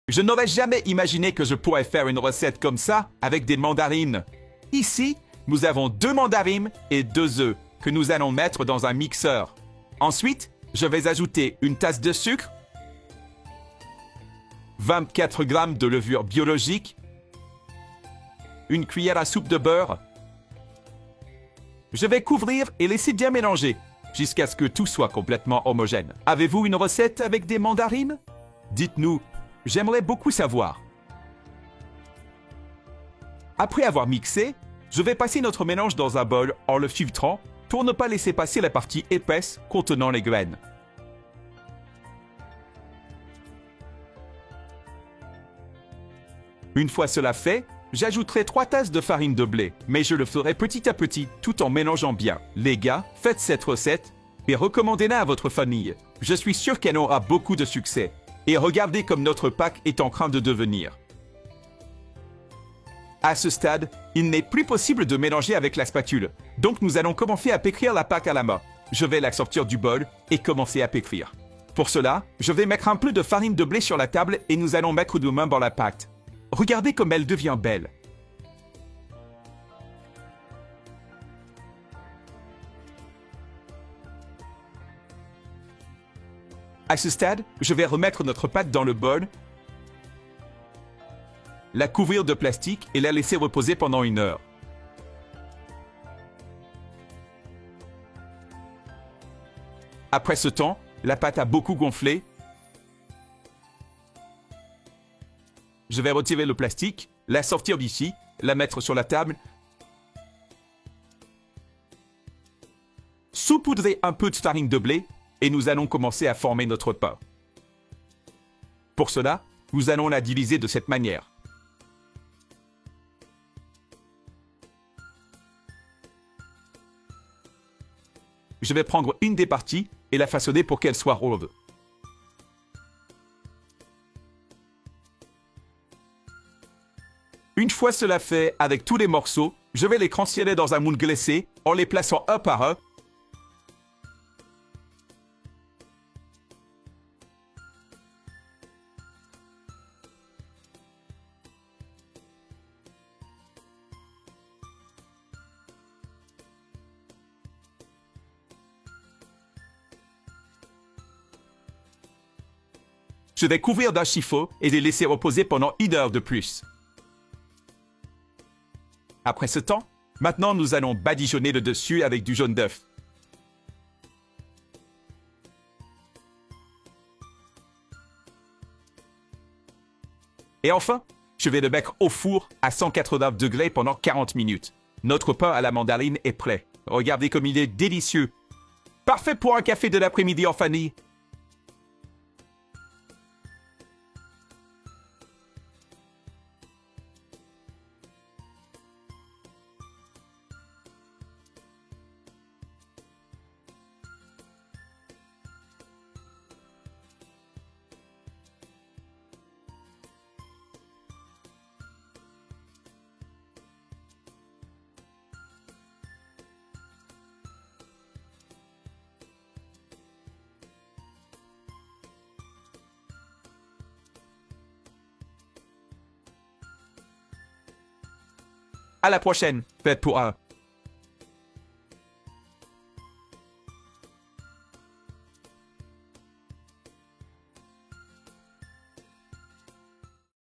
Je n'aurais jamais imaginé que je pourrais faire une recette comme ça avec des mandarines. Ici, nous avons 2 mandarines et 2 œufs que nous allons mettre dans un mixeur. Ensuite, je vais ajouter une tasse de sucre, 24 g de levure biologique, une cuillère à soupe de beurre. Je vais couvrir et laisser bien mélanger jusqu'à ce que tout soit complètement homogène. Avez-vous une recette avec des mandarines? Dites-nous, j'aimerais beaucoup savoir. Après avoir mixé, je vais passer notre mélange dans un bol en le filtrant pour ne pas laisser passer la partie épaisse contenant les graines. Une fois cela fait, j'ajouterai 3 tasses de farine de blé, mais je le ferai petit à petit tout en mélangeant bien. Les gars, faites cette recette et recommandez-la à votre famille. Je suis sûr qu'elle aura beaucoup de succès. Et regardez comme notre pâte est en train de devenir. À ce stade, il n'est plus possible de mélanger avec la spatule. Donc nous allons commencer à pétrir la pâte à la main. Je vais la sortir du bol et commencer à pétrir. Pour cela, je vais mettre un peu de farine de blé sur la table et nous allons mettre nos mains dans la pâte. Regardez comme elle devient belle. À ce stade, je vais remettre notre pâte dans le bol, la couvrir de plastique et la laisser reposer pendant 1 heure. Après ce temps, la pâte a beaucoup gonflé. Je vais retirer le plastique, la sortir d'ici, la mettre sur la table, saupoudrer un peu de farine de blé et nous allons commencer à former notre pain. Pour cela, nous allons la diviser de cette manière. Je vais prendre une des parties et la façonner pour qu'elle soit ronde. Une fois cela fait, avec tous les morceaux, je vais les transférer dans un moule glacé en les plaçant un par un. Je vais couvrir d'un chiffon et les laisser reposer pendant 1 heure de plus. Après ce temps, maintenant nous allons badigeonner le dessus avec du jaune d'œuf. Et enfin, je vais le mettre au four à 180 degrés pendant 40 minutes. Notre pain à la mandarine est prêt. Regardez comme il est délicieux. Parfait pour un café de l'après-midi en famille. À la prochaine, faites pour un.